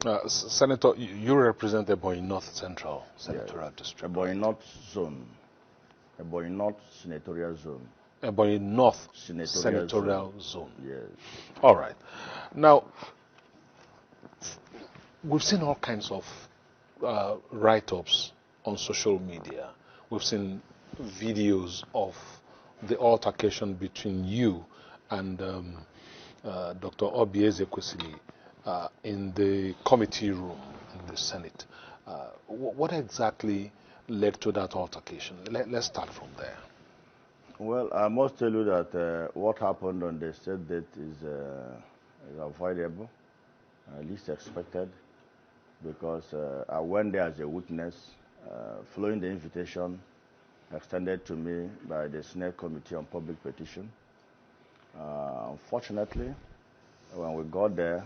Senator, you represent Ebonyi North Central Senatorial District. Ebonyi North Zone. Ebonyi North Senatorial Zone. Ebonyi North Senatorial Zone. Yes. All right. Now, we've seen all kinds of write-ups on social media. We've seen videos of the altercation between you and Dr. Ezekwesili in the committee room in the Senate. What exactly led to that altercation? Let's start from there. Well, I must tell you that what happened on the state date is avoidable, least expected, because I went there as a witness, following the invitation extended to me by the Senate Committee on Public Petition. Unfortunately, when we got there,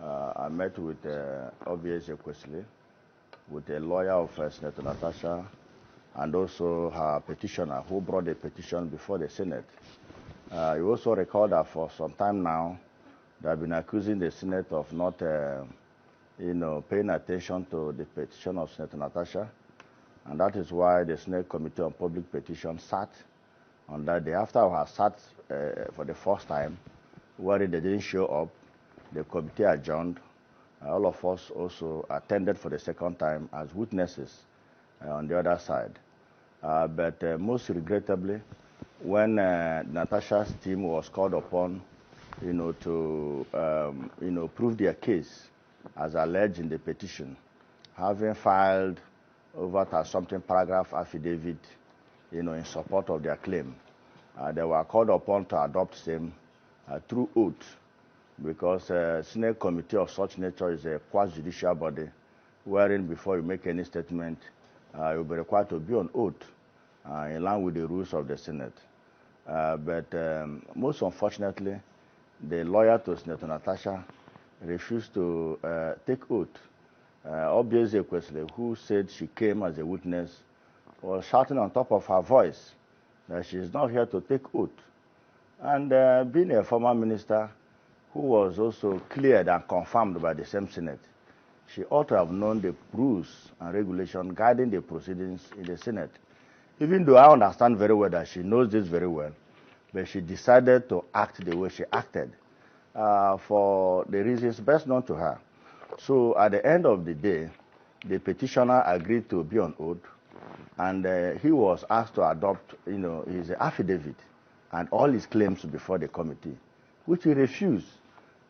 I met with Ezekwesili, with a lawyer of Senator Natasha, and also her petitioner who brought the petition before the Senate. You also recall that for some time now, they have been accusing the Senate of not, paying attention to the petition of Senator Natasha, and that is why the Senate Committee on Public Petition sat on that day. After we had sat for the first time, where they didn't show up, the committee adjourned. All of us also attended for the second time as witnesses on the other side. But most regrettably, when Natasha's team was called upon, to prove their case as alleged in the petition, having filed over something paragraph affidavit, in support of their claim, they were called upon to adopt same through oath, because Senate committee of such nature is a quasi-judicial body, wherein before you make any statement, you'll be required to be on oath in line with the rules of the Senate. But most unfortunately, the lawyer to Senator Natasha refused to take oath. Ezekwesili, who said she came as a witness, was shouting on top of her voice that she is not here to take oath. And being a former minister who was also cleared and confirmed by the same Senate, she ought to have known the rules and regulations guiding the proceedings in the Senate. Even though I understand very well that she knows this very well, but she decided to act the way she acted for the reasons best known to her. So at the end of the day, the petitioner agreed to be on oath, and he was asked to adopt, his affidavit and all his claims before the committee, which he refused.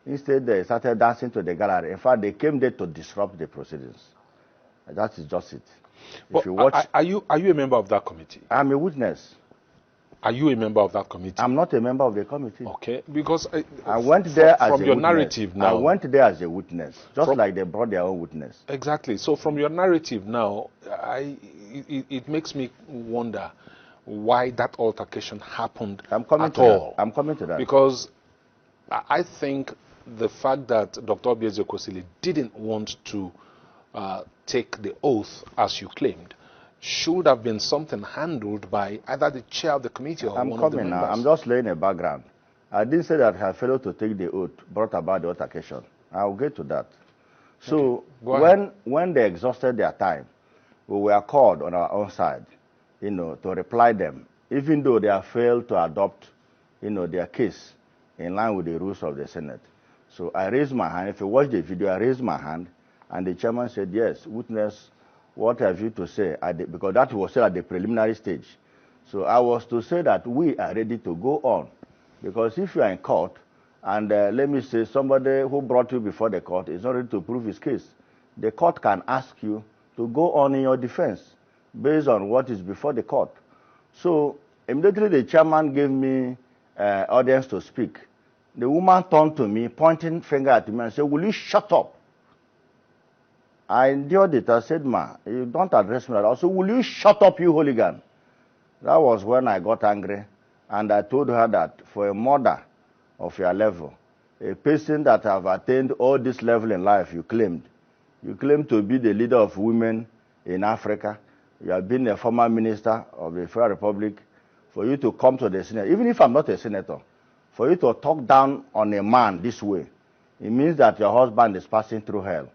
Instead, they started dancing to the gallery. In fact, they came there to disrupt the proceedings. That is just it. If you watch, are you a member of that committee? I'm a witness. Are you a member of that committee? I'm not a member of the committee. Okay, because I went there as a from your witness. narrative now. I went there as a witness, just like they brought their own witness. Exactly. So from your narrative now, it makes me wonder why that altercation happened at all. I'm coming to that. Because I think the fact that Dr. Ezekwesili didn't want to take the oath, as you claimed, should have been something handled by either the chair of the committee or one of the members. I'm just laying a background. I didn't say that her failure to take the oath brought about the altercation. I'll get to that. So when they exhausted their time, we were called on our own side, to reply them, even though they have failed to adopt, their case in line with the rules of the Senate. So I raised my hand. If you watch the video, I raised my hand, and the chairman said, yes, witness, what have you to say? Because that was still at the preliminary stage. So I was to say that we are ready to go on. Because if you are in court, and let me say somebody who brought you before the court is not ready to prove his case, the court can ask you to go on in your defense based on what is before the court. So immediately the chairman gave me audience to speak. The woman turned to me, pointing finger at me and said, will you shut up? I endured it. I said, ma, you don't address me like that. So will you shut up, you hooligan? That was when I got angry, and I told her that for a mother of your level, a person that have attained all this level in life, you claim to be the leader of women in Africa. You have been a former minister of the Federal Republic. For you to come to the Senate, even if I'm not a senator, for you to talk down on a man this way, it means that your husband is passing through hell.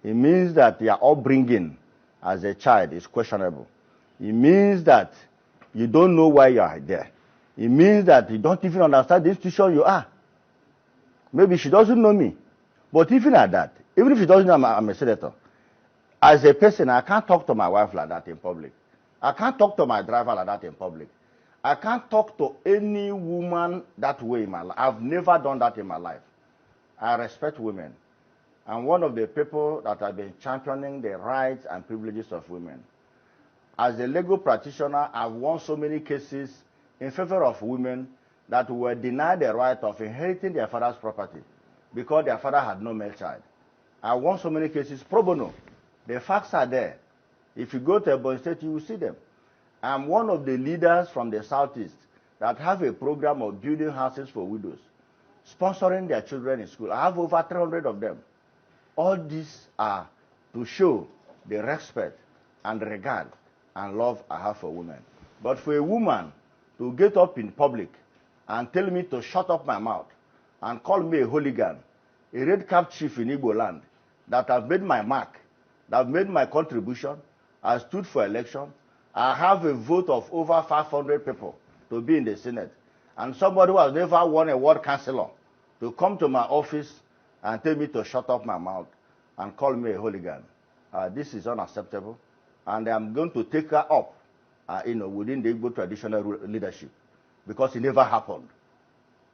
It means that your upbringing as a child is questionable. It means that you don't know why you are there. It means that you don't even understand the institution you are. Maybe she doesn't know me. But even at that, even if she doesn't know I'm a senator, as a person, I can't talk to my wife like that in public. I can't talk to my driver like that in public. I can't talk to any woman that way in my life. I've never done that in my life. I respect women. I'm one of the people that have been championing the rights and privileges of women. As a legal practitioner, I've won so many cases in favor of women that were denied the right of inheriting their father's property because their father had no male child. I won so many cases pro bono. The facts are there. If you go to Ebonyi State, you will see them. I'm one of the leaders from the Southeast that have a program of building houses for widows, sponsoring their children in school. I have over 300 of them. All these are to show the respect and regard and love I have for women. But for a woman to get up in public and tell me to shut up my mouth and call me a hooligan, a red cap chief in Igbo land, that I've made my mark, that I've made my contribution, I stood for election, I have a vote of over 500 people to be in the Senate, and somebody who has never won a ward councillor to come to my office and tell me to shut up my mouth and call me a hooligan. This is unacceptable, and I'm going to take her up within the Igbo traditional leadership, because it never happened.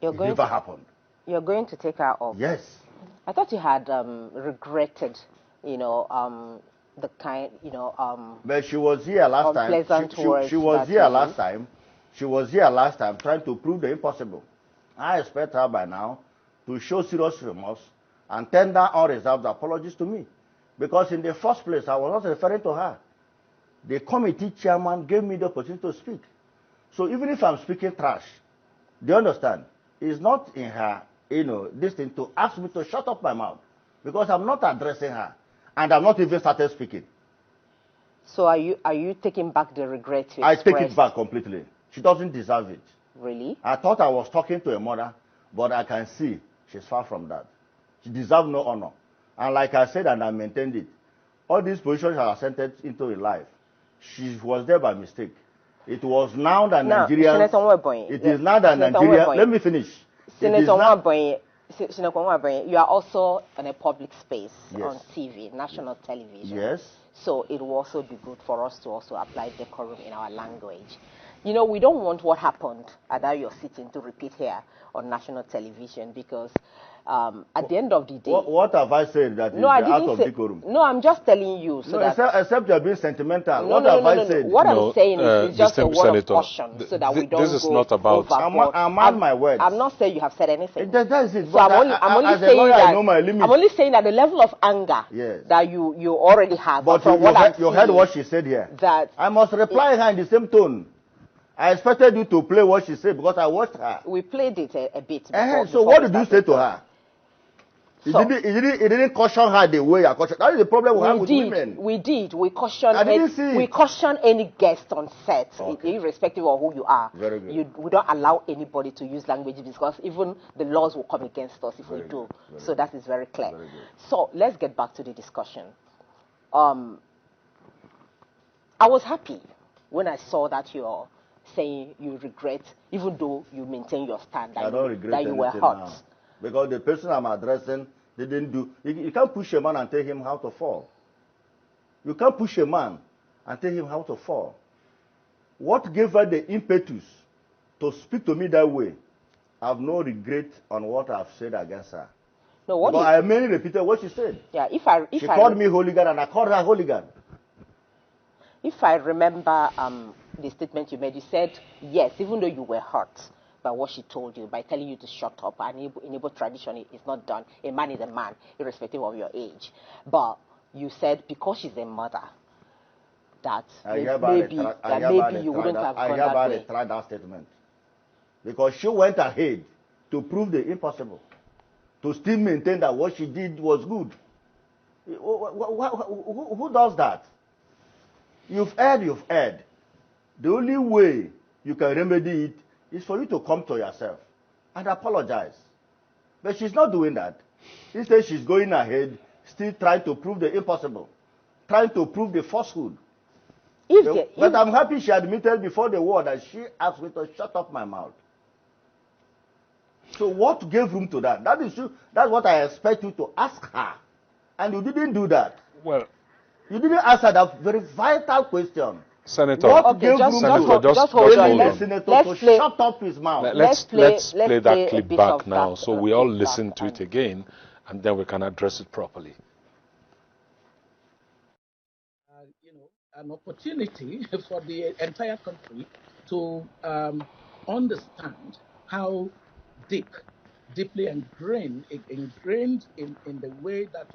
Never happened. You're going to take her off? Yes. I thought you had regretted, the kind, But she was here last time. She was here last time. She was here last time trying to prove the impossible. I expect her by now to show serious remorse and tender unreserved apologies to me. Because in the first place, I was not referring to her. The committee chairman gave me the opportunity to speak. So even if I'm speaking trash, do you understand? It's not in her, this thing to ask me to shut up my mouth. Because I'm not addressing her. And I've not even started speaking. So are you taking back the regret you I expressed? take it back completely. She doesn't deserve it. Really? I thought I was talking to a mother, but I can see she's far from that. She deserves no honor. And like I said, and I maintained it, all these positions are ascended into in life. She was there by mistake. It was now that Nigerians... Senator Nwaebonyi. It is now that Nigerians... Let me finish. Senator Nwaebonyi, you are also in a public space, yes, on TV, national television. Yes. So it will also be good for us to also apply decorum in our language. We don't want what happened at that you're sitting to repeat here on national television, because at the end of the day... What have I said that is out of decorum? No, I'm just telling you. So except you're being sentimental. What have I said? What I'm saying is just a word of caution, so that we don't This is not about... I'm on my words. I'm not saying you have said anything. That is it. So I'm only saying that the level of anger, yes, that you already have. But you heard what she said here. That I must reply her in the same tone. I expected you to play what she said because I watched her. We played it a bit. So what did you say to her? It didn't caution her the way I cautioned. That is the problem we have with women. We did. We caution any guest on set, irrespective of who you are. Very good. We don't allow anybody to use language, because even the laws will come against us if we do. So that is very clear. Very so let's get back to the discussion. I was happy when I saw that you're saying you regret, even though you maintain your stand, that you were hurt. Now. Because the person I'm addressing didn't do... You can't push a man and tell him how to fall. You can't push a man and tell him how to fall. What gave her the impetus to speak to me that way? I have no regret on what I've said against her. No, I mainly repeated what she said. Yeah, she called me hooligan and I called her hooligan. If I remember the statement you made, you said, yes, even though you were hurt by what she told you, by telling you to shut up, and in Igbo tradition, it's not done. A man is a man, irrespective of your age. But you said, because she's a mother, that maybe you wouldn't have gone that way. I tried that statement. Because she went ahead to prove the impossible, to still maintain that what she did was good. Who does that? You've erred. The only way you can remedy it is for you to come to yourself and apologize. But she's not doing that. Instead, she's going ahead still trying to prove the impossible, trying to prove the falsehood. But I'm happy she admitted before the war that she asked me to shut up my mouth. So what gave room to that? That is true. That's what I expect you to ask her. And you didn't do that. Well, you didn't answer that very vital question. Senator, what gave room just hold on. Senator to shut up his mouth? Let's play that clip back now, so we all listen to it again, and then we can address it properly. An opportunity for the entire country to understand how deeply ingrained in the way that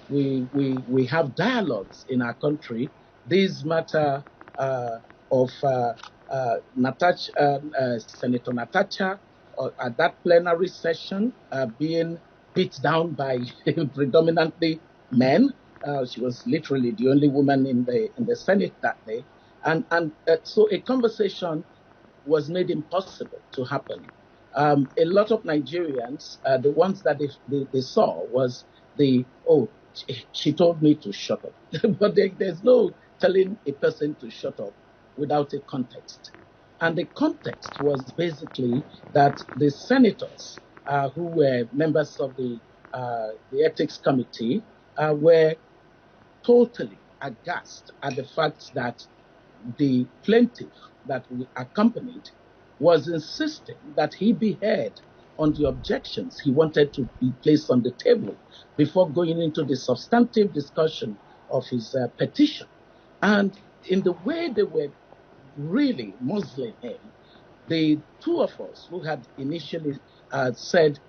we have dialogues in our country. This matter of Senator Natasha at that plenary session being beat down by predominantly men. She was literally the only woman in the Senate that day, and so a conversation was made impossible to happen. A lot of Nigerians, the ones that they saw was she told me to shut up, but there's no telling a person to shut up without a context, and the context was basically that the senators who were members of the ethics committee were totally aghast at the fact that the plaintiff that we accompanied was insisting that he be heard on the objections he wanted to be placed on the table before going into the substantive discussion of his petition. And in the way they were really muzzling him, the two of us who had initially said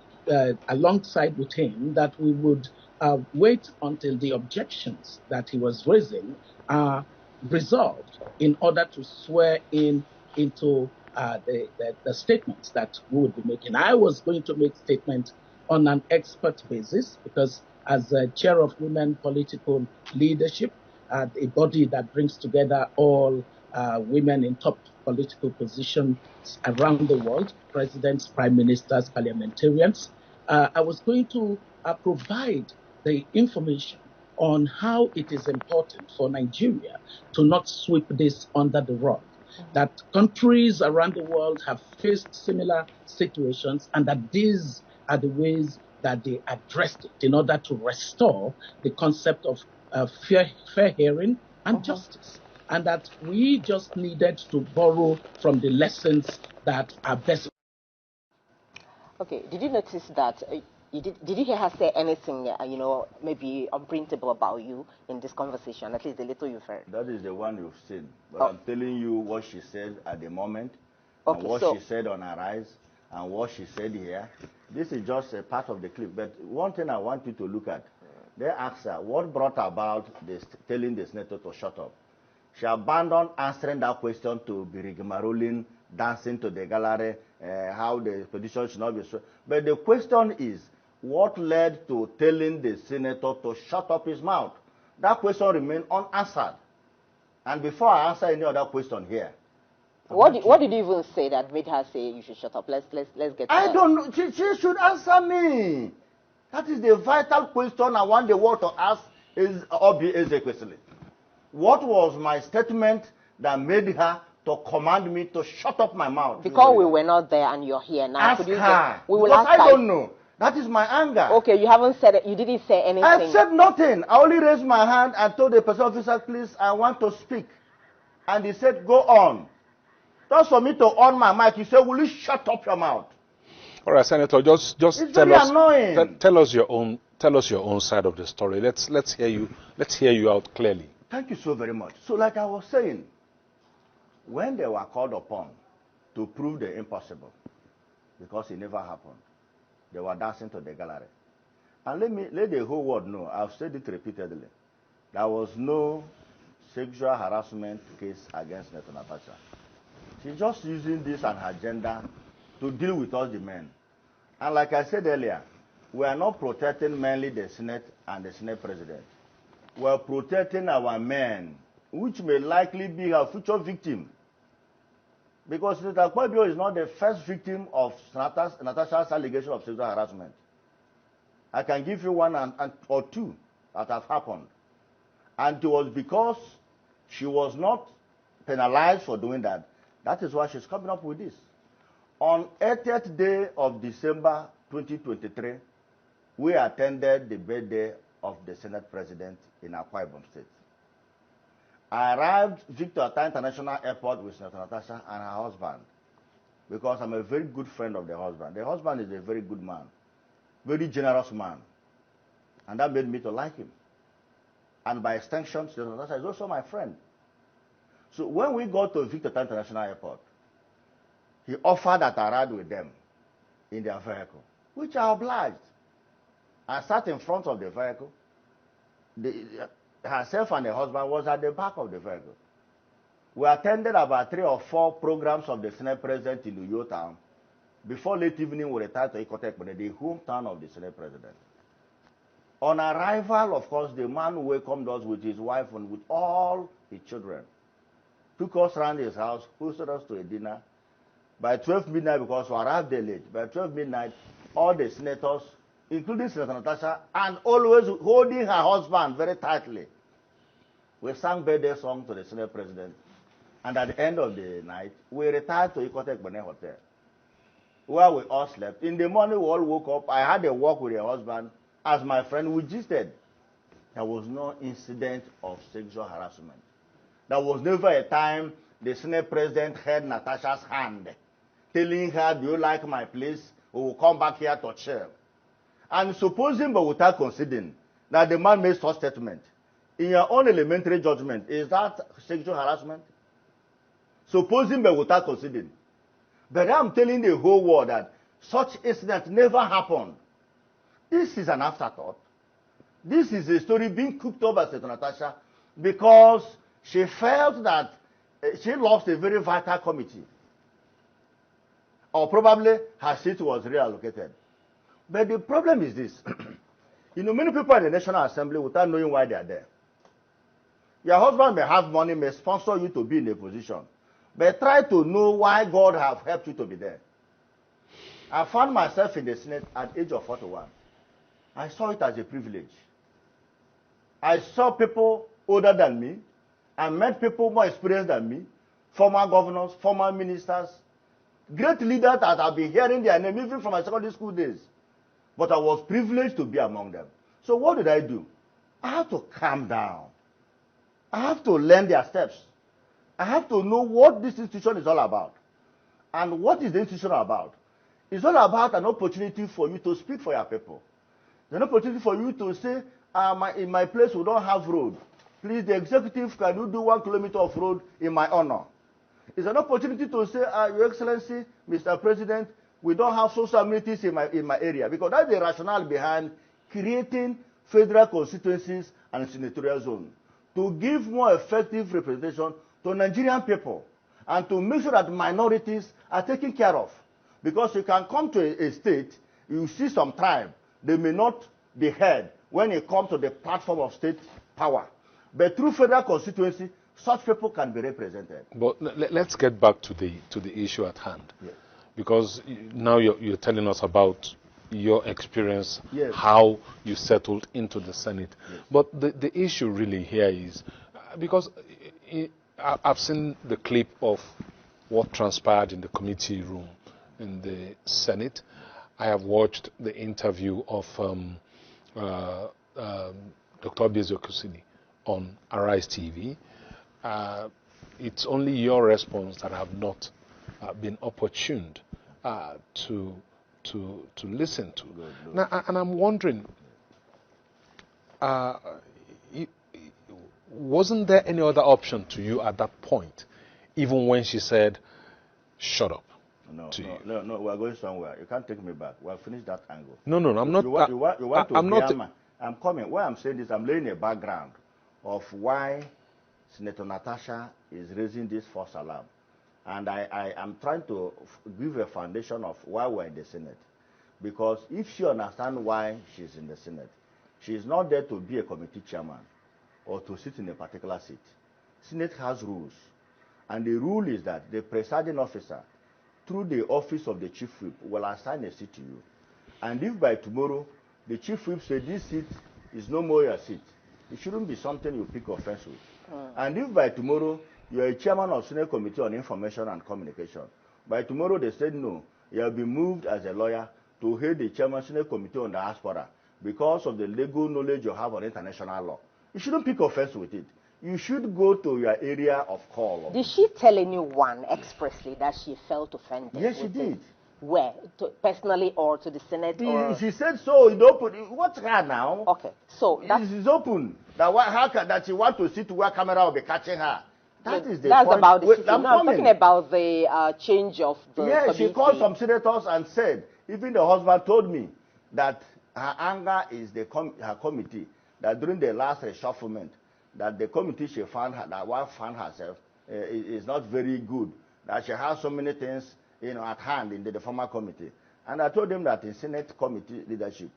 alongside with him that we would wait until the objections that he was raising are resolved in order to swear into the statements that we would be making. I was going to make statements on an expert basis because as chair of Women Political Leadership, a body that brings together all women in top political positions around the world, presidents, prime ministers, parliamentarians, I was going to provide the information on how it is important for Nigeria to not sweep this under the rug, that countries around the world have faced similar situations and that these are the ways that they addressed it in order to restore the concept of fair hearing and justice, and that we just needed to borrow from the lessons that are best. Okay, did you notice that did you hear her say anything, maybe unprintable about you in this conversation, at least the little you've heard? That is the one you've seen. But I'm telling you what she said at the moment, and what she said on her rise, and what she said here. This is just a part of the clip. But one thing I want you to look at, they asked her, what brought about this telling the senator to shut up? She abandoned answering that question to be rigmarolling, dancing to the gallery, how the petition should not be so. But the question is, what led to telling the senator to shut up his mouth? That question remained unanswered. And before I answer any other question here, what did you even say that made her say you should shut up? Let's get to that. I don't know. She should answer me. That is the vital question I want the world to ask is Ezekwesili. What was my statement that made her to command me to shut up my mouth? Because we were not there and you're here now. Ask her. We will ask her. I don't know. That is my anger. Okay, you haven't said it. You didn't say anything. I said nothing. I only raised my hand and told the person officer, please, I want to speak. And he said, go on. Just for me to on my mic, he said, will you shut up your mouth? All right, Senator, just it's tell us. Annoying. Tell us your own side of the story. Let's hear you out clearly. Thank you so very much. So, like I was saying, when they were called upon to prove the impossible, because it never happened, they were dancing to the gallery. And let the whole world know, I've said it repeatedly, there was no sexual harassment case against Senator Natasha. She's just using this and her agenda to deal with us, the men. And like I said earlier, we are not protecting mainly the Senate and the Senate President. We are protecting our men, which may likely be our future victim. Because Senator Kwabio is not the first victim of Natasha's allegation of sexual harassment. I can give you one or two that have happened. And it was because she was not penalized for doing that. That is why she's coming up with this. On 80th day of December 2023, we attended the birthday of the Senate President in Akwa Ibom State. I arrived Victor Ata International Airport with Senator Natasha and her husband, because I'm a very good friend of the husband. The husband is a very good man, very generous man, and that made me to like him. And by extension, Senator Natasha is also my friend. So when we got to Victor Ata International Airport, he offered that I ride with them in their vehicle, which I obliged. I sat in front of the vehicle. Herself and the husband was at the back of the vehicle. We attended about 3 or 4 programs of the Senate President in Uyo Town. Before late evening, we retired to Ikotek, the hometown of the Senate President. On arrival, of course, the man welcomed us with his wife and with all his children. Took us around his house, hosted us to a dinner. By 12 midnight, because we arrived there late, by 12 midnight, all the senators, including Senator Natasha, and always holding her husband very tightly, we sang birthday song to the Senate President. And at the end of the night, we retired to Ikotek Bene Hotel, where we all slept. In the morning, we all woke up. I had a walk with her husband. As my friend, we gisted. There was no incident of sexual harassment. There was never a time the Senate President held Natasha's hand, telling her, do you like my place? We will come back here to chill. And supposing, but without considering, that the man made such statement, in your own elementary judgment, is that sexual harassment? Supposing, but without considering. But I'm telling the whole world that such incident never happened. This is an afterthought. This is a story being cooked up by Senator Natasha because she felt that she lost a very vital committee. Or probably her seat was reallocated. But the problem is this. Many people in the National Assembly without knowing why they are there. Your husband may have money, may sponsor you to be in a position. But try to know why God have helped you to be there. I found myself in the Senate at the age of 41. I saw it as a privilege. I saw people older than me. I met people more experienced than me. Former governors, former ministers, great leaders that I've been hearing their name even from my secondary school days. But I was privileged to be among them. So what did I do? I have to calm down. I have to learn their steps. I have to know what this institution is all about. And what is the institution about? It's all about an opportunity for you to speak for your people. It's an opportunity for you to say, in my place we don't have road. Please, the executive, can you do 1 kilometer of road in my honor? It's an opportunity to say, Your Excellency, Mr. President, we don't have social amenities in my area. Because that's the rationale behind creating federal constituencies and senatorial zones. To give more effective representation to Nigerian people and to make sure that minorities are taken care of. Because you can come to a state, you see some tribe, they may not be heard when it comes to the platform of state power. But through federal constituency, such people can be represented. But let's get back to the issue at hand. Yes. Because now you're telling us about your experience, yes, how you settled into the Senate. Yes. But the issue really here is, because I've seen the clip of what transpired in the committee room in the Senate. I have watched the interview of Dr. Ezekwesili on Arise TV. It's only your response that have not been opportuned to listen to. Now, and I'm wondering, wasn't there any other option to you at that point, even when she said, "Shut up"? No, we're going somewhere. You can't take me back. We'll finish that angle. No, I'm not. You want to I'm not. I'm coming. Why I'm saying this, I'm laying a background of why Senator Natasha is raising this false alarm. And I am trying to give a foundation of why we're in the Senate. Because if she understands why she's in the Senate, she is not there to be a committee chairman or to sit in a particular seat. Senate has rules. And the rule is that the presiding officer, through the office of the chief whip, will assign a seat to you. And if by tomorrow the chief whip said this seat is no more your seat. It shouldn't be something you pick offense with. And if by tomorrow you are a chairman of Senate Committee on Information and Communication, by tomorrow they said no, you have been moved as a lawyer to head the chairman Senate Committee on Diaspora because of the legal knowledge you have on international law. You shouldn't pick offense with it. You should go to your area of call. Did she tell anyone expressly that she felt offended? Yes, she did. Where? Personally or to the Senate? Or? She said so in open. What's her now? Okay, so it is open. That she want to sit where camera will be catching her. That is the that's point. About the Wait, I'm talking about the change of the Yes, she called some senators and said, even the husband told me that her anger is her committee, that during the last reshufflement, that the committee she found, that wife found herself, is not very good, that she has so many things at hand in the former committee. And I told them that in Senate committee leadership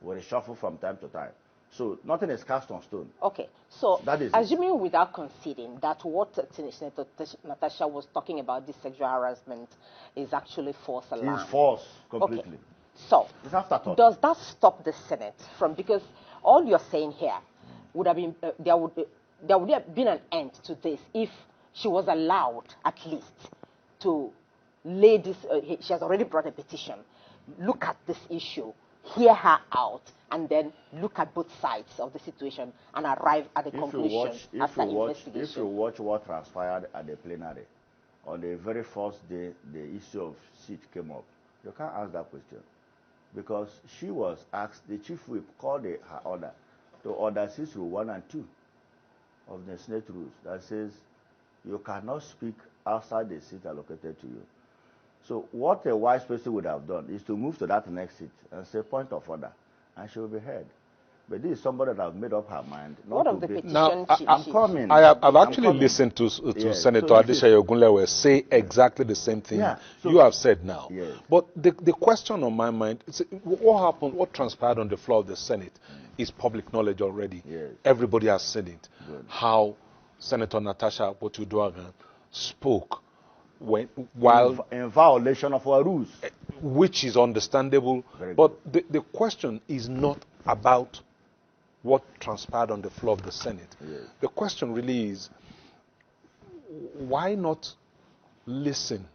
will reshuffle from time to time. So nothing is cast on stone. Okay, so that is assuming it. Without conceding that what Senator Natasha was talking about, this sexual harassment, is actually false alarm. It's false completely. Okay. So it's afterthought. Does that stop the Senate from, because all you're saying here would have been there would have been an end to this if she was allowed at least to lay this. She has already brought a petition. Look at this issue, hear her out, and then look at both sides of the situation and arrive at a conclusion after investigation. If you watch what transpired at the plenary, on the very first day the issue of seat came up, you can't ask that question. Because she was asked, the chief whip called her order to order 6 rule 1 and 2 of the Senate rules that says you cannot speak outside the seat allocated to you. So what a wise person would have done is to move to that next seat and say point of order, and she will be heard. But this is somebody that has made up her mind. What of the petition? Now, I'm coming. I've actually listened to Senator Adeshayo Ogunlewe say exactly the same thing you have said now. Yes. But the question on my mind is what happened, what transpired on the floor of the Senate is public knowledge already. Yes. Everybody has seen it. Good. How Senator Natasha Akpoti-Uduaghan spoke while in violation of our rules, which is understandable. But the question is not about what transpired on the floor of the Senate. Yes. The question really is, why not listen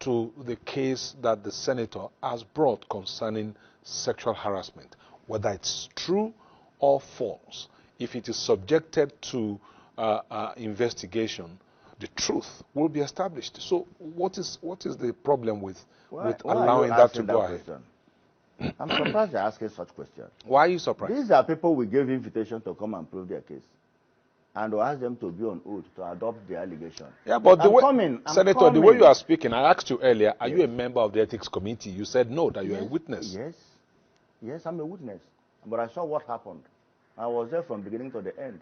to the case that the senator has brought concerning sexual harassment, whether it's true or false? If it is subjected to investigation, the truth will be established. So what is the problem with allowing that to go ahead? I'm surprised they're asking such questions. Why are you surprised? These are people we gave invitation to come and prove their case. And we asked them to be on oath to adopt the allegation. Yeah, but the way, Senator, the way you are speaking, I asked you earlier, are you a member of the ethics committee? You said no, that you're a witness. Yes. Yes, I'm a witness. But I saw what happened. I was there from beginning to the end.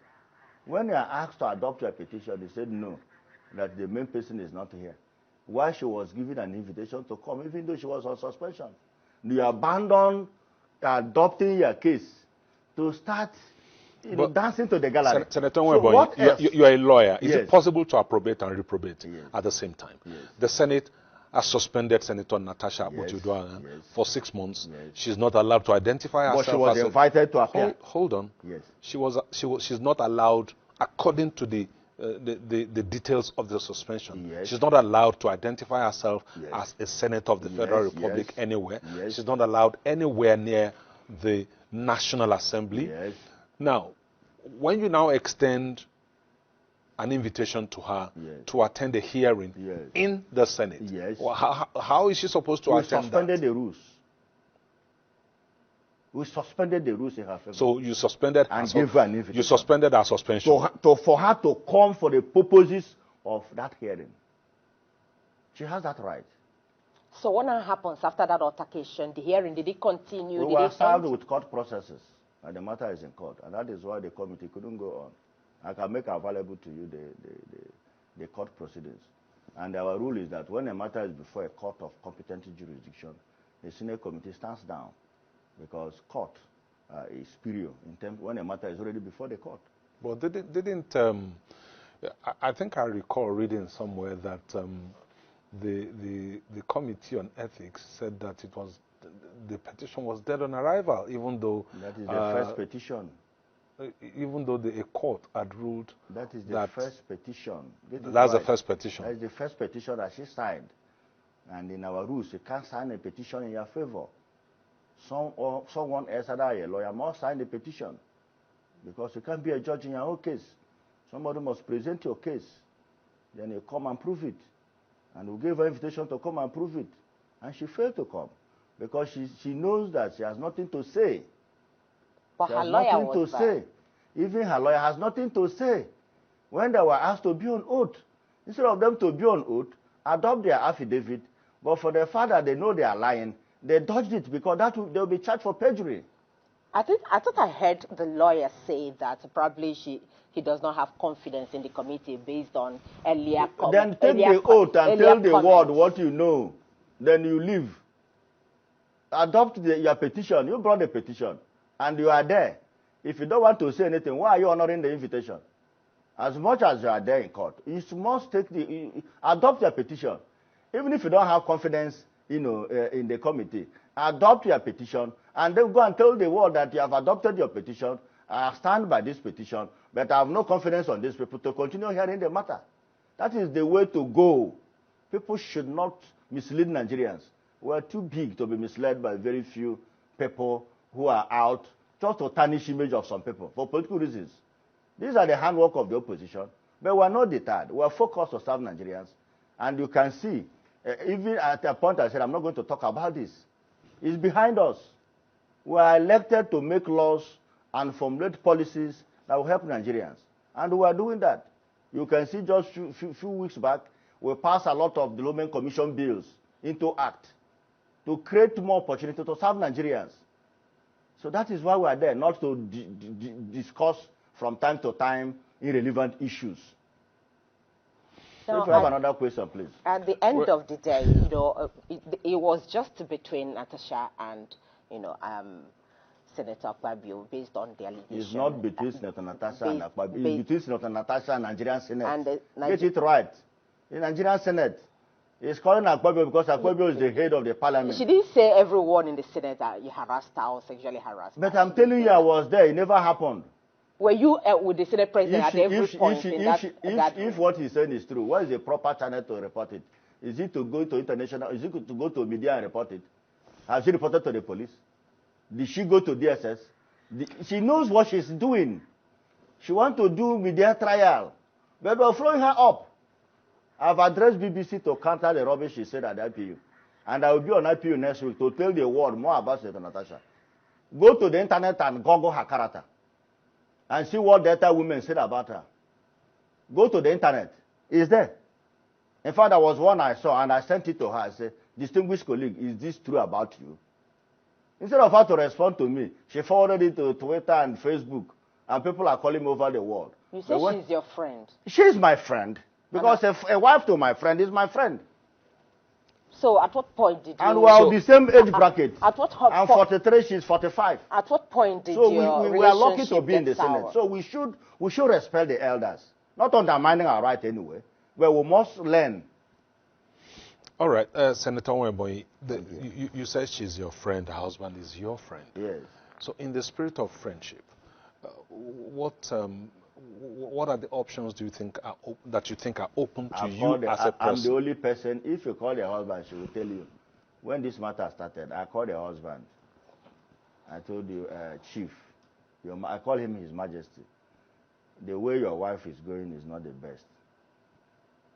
When they are asked to adopt your petition, they said no, that the main person is not here. Why she was given an invitation to come, even though she was on suspension. You abandon adopting your case to start dancing to the gallery. Senator Nwaebonyi, you are a lawyer. Is it possible to approbate and reprobate at the same time? Yes. The Senate has suspended Senator Natasha Akpoti-Uduaghan for 6 months. Yes. She's not allowed to identify herself. But she was invited to appear. Hold on. Yes. She's not allowed, according to the details of the suspension. Yes. She's not allowed to identify herself as a senator of the Federal Republic anywhere. Yes. She's not allowed anywhere near the National Assembly. Yes. Now, when you now extend an invitation to her to attend a hearing in the Senate, how is she supposed to attend that? We suspended the rules. We suspended the rules in her favor. So you suspended and gave her an invitation. You suspended her suspension. For her to come for the purposes of that hearing. She has that right. So what now happens after that altercation? The hearing, did it continue? We were served with court processes. And the matter is in court. And that is why the committee couldn't go on. I can make available to you the court proceedings. And our rule is that when a matter is before a court of competent jurisdiction, the Senate committee stands down. Because court is superior in terms when a matter is already before the court. But I think I recall reading somewhere that the Committee on Ethics said that it was the petition was dead on arrival, even though that is the first petition. Even though a court had ruled that is the first petition. That's the first petition. That is the first petition that she signed. And in our rules, you can't sign a petition in your favor. Someone else, either a lawyer, must sign the petition. Because you can't be a judge in your own case. Somebody must present your case. Then you come and prove it. And we gave her invitation to come and prove it. And she failed to come. Because she knows that she has nothing to say. But her lawyer was say. Even her lawyer has nothing to say. When they were asked to be on oath, instead of them to be on oath, adopt their affidavit, but for the fact that they know they are lying, they dodged it because they'll be charged for perjury. I thought I heard the lawyer say that probably he does not have confidence in the committee based on earlier comments. Then take the oath and tell the world what you know. Then you leave. Adopt your petition. You brought the petition. And you are there. If you don't want to say anything, why are you honoring the invitation? As much as you are there in court, you must adopt your petition. Even if you don't have confidence, in the committee, adopt your petition, and then go and tell the world that you have adopted your petition. I stand by this petition, but I have no confidence on these people to continue hearing the matter. That is the way to go. People should not mislead Nigerians. We are too big to be misled by very few people who are out just to tarnish image of some people for political reasons. These are the handwork of the opposition, but we are not deterred. We are focused to serve Nigerians, and you can see, even at a point I said, I'm not going to talk about this. It's behind us. We are elected to make laws and formulate policies that will help Nigerians, and we are doing that. You can see just few weeks back, we passed a lot of development commission bills into act to create more opportunity to serve Nigerians. So that is why we are there, not to discuss from time to time irrelevant issues. So if you have another question, please. At the end of the day, it was just between Natasha and, Senator Akpabio based on the allegation. It's not between Senator Natasha and Akpabio. It's between Senator Natasha and Nigerian Senate. Get it right. The Nigerian Senate is calling Akpabio because Akpabio is the head of the parliament. She didn't say everyone in the Senate that you harassed her or sexually harassed her. But I'm telling you, I was there. It never happened. Were you with the Senate President at every point in that if what he's saying is true, what is the proper channel to report it? Is it to go to international? Is it to go to media and report it? Has she reported to the police? Did she go to DSS? She knows what she's doing. She wants to do media trial. But we're throwing her up. I've addressed BBC to counter the rubbish she said at the IPU. And I will be on IPU next week to tell the world more about Senator Natasha. Go to the internet and Google her character. And see what data women said about her. Go to the internet. It's there. In fact, there was one I saw and I sent it to her. I said, distinguished colleague, is this true about you? Instead of her to respond to me, she forwarded it to Twitter and Facebook. And people are calling me over the world. You say she's your friend. She's my friend. Because a wife to my friend is my friend. So at what point did you... And we are the same age bracket. At what I'm 43, she's 45. At what point did so we are lucky to be in the Senate. So we should respect the elders. Not undermining our right anyway. But we must learn. All right, Senator Nwaebonyi, you said she's your friend, her husband is your friend. Yes. So in the spirit of friendship, what are the options do you think that you think are open to you as a person? I'm the only person. If you call the husband, she will tell you. When this matter started, I called the husband. I told you, Chief, I call him His Majesty. The way your wife is going is not the best.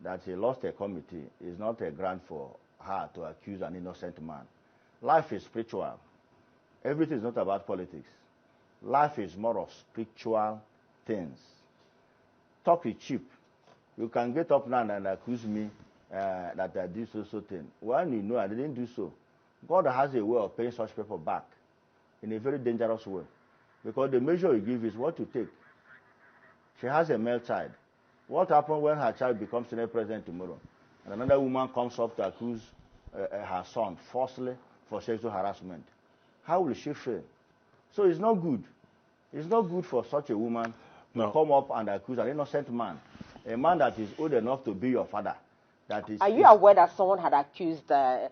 That he lost a committee is not a grant for her to accuse an innocent man. Life is spiritual. Everything is not about politics. Life is more of spiritual things. Talk is cheap. You can get up now and accuse me that I did so thing. When you know I didn't do so, God has a way of paying such people back in a very dangerous way. Because the measure you give is what you take. She has a male child. What happens when her child becomes Senate President tomorrow? And another woman comes up to accuse her son falsely for sexual harassment. How will she feel? So it's not good. It's not good for such a woman to come up and accuse an innocent man, a man that is old enough to be your father, Are you aware that someone had accused the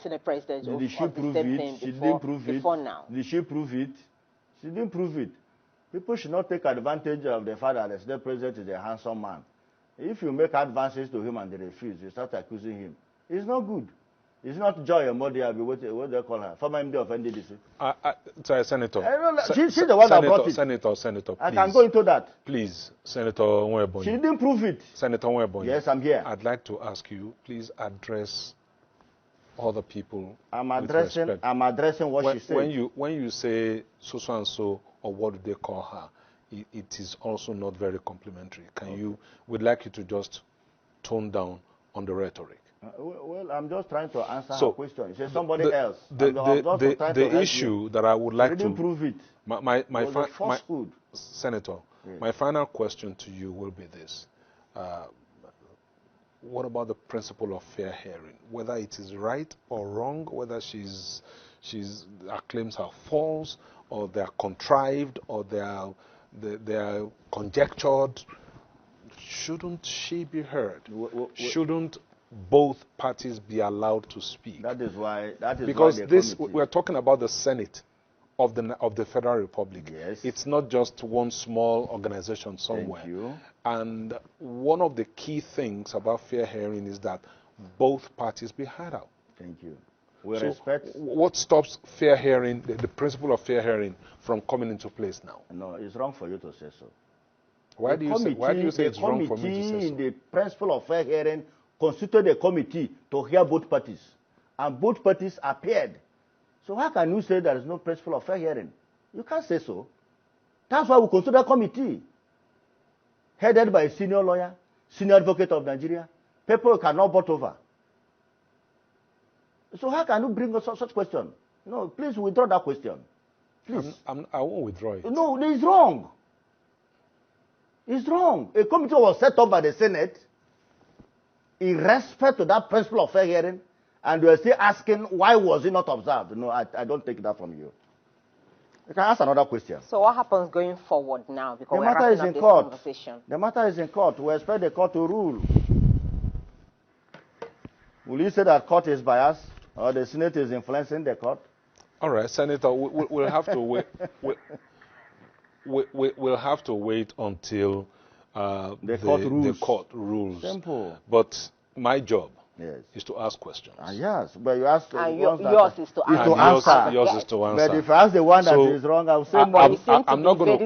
Senate President of the same thing before now? Did she prove it? She didn't prove it. People should not take advantage of the fact that the Senate President is a handsome man. If you make advances to him and they refuse, you start accusing him. It's not good. It's not Joy Emodia, what do they call her? Former MD of NDDC. Sorry, Senator. She's the one that brought it. Senator, please. I can go into that. Please, Senator Nwaebonyi. She didn't prove it. Senator Nwaebonyi. Yes, I'm here. I'd like to ask you, please address other people. I'm addressing what she said. When you say so and so, or what do they call her, it is also not very complimentary. We'd like you to just tone down on the rhetoric. Well, I'm just trying to answer her question. She said somebody else. The issue that I would like to prove it. Senator, yes. My final question to you will be this: what about the principle of fair hearing? Whether it is right or wrong, whether her claims are false, or they are contrived, or they are conjectured, shouldn't she be heard? Shouldn't both parties be allowed to speak? Because we're talking about the Senate of the Federal Republic. Yes. It's not just one small organization somewhere. Thank you. And one of the key things about fair hearing is that both parties be heard out. Thank you. What stops fair hearing, the principle of fair hearing, from coming into place now? No, it's wrong for you to say so. Why do you say it's wrong for me to say so? The principle of fair hearing constituted a committee to hear both parties, and both parties appeared. So how can you say there is no principle of fair hearing? You can't say so. That's why we consider a committee headed by a senior lawyer, senior advocate of Nigeria. People cannot vote over. So how can you bring us such question? No, please withdraw that question. Please. I won't withdraw it. No, it's wrong. It's wrong. A committee was set up by the Senate in respect to that principle of fair hearing, and you are still asking why was it not observed. No, I don't take that from you. You can ask another question. So what happens going forward now? Because the matter is in court. The matter is in court. We expect the court to rule. Will you say that court is biased, or the Senate is influencing the court? All right, Senator, we'll have to wait. We'll have to wait until the court rules. Simple. But my job is to ask questions. Yes, but you ask. Yours is to answer. Yours is to answer. But if I ask the one that is wrong, I'll say no. I'm not going to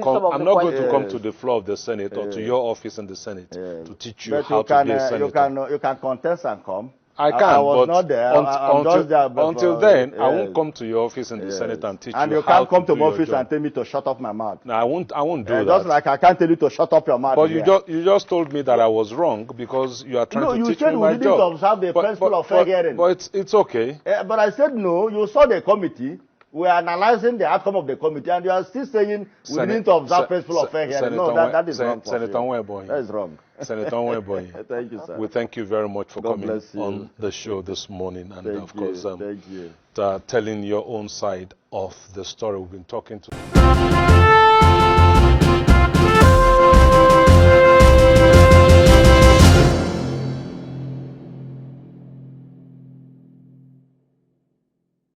come to the floor of the Senate or to your office in the Senate to teach you how to be a senator. You can contest and come. I can, I was not there. Until then, I won't come to your office in the Senate and teach you how to do your job. And you can't come to my office and tell me to shut up my mouth. No, I won't do that. Just like I can't tell you to shut up your mouth. But you just told me that I was wrong because you are trying to teach me my job. No, you said we didn't observe the principle of fair hearing. But it's okay. But I said no. You saw the committee. We are analyzing the outcome of the committee, and you are still saying we didn't observe principle of fair hearing. No, that is wrong. Senator Nwaebonyi. That is wrong. Senator Nwaebonyi. Thank you, sir. We thank you very much for coming on the show this morning, and of course, telling your own side of the story we've been talking to.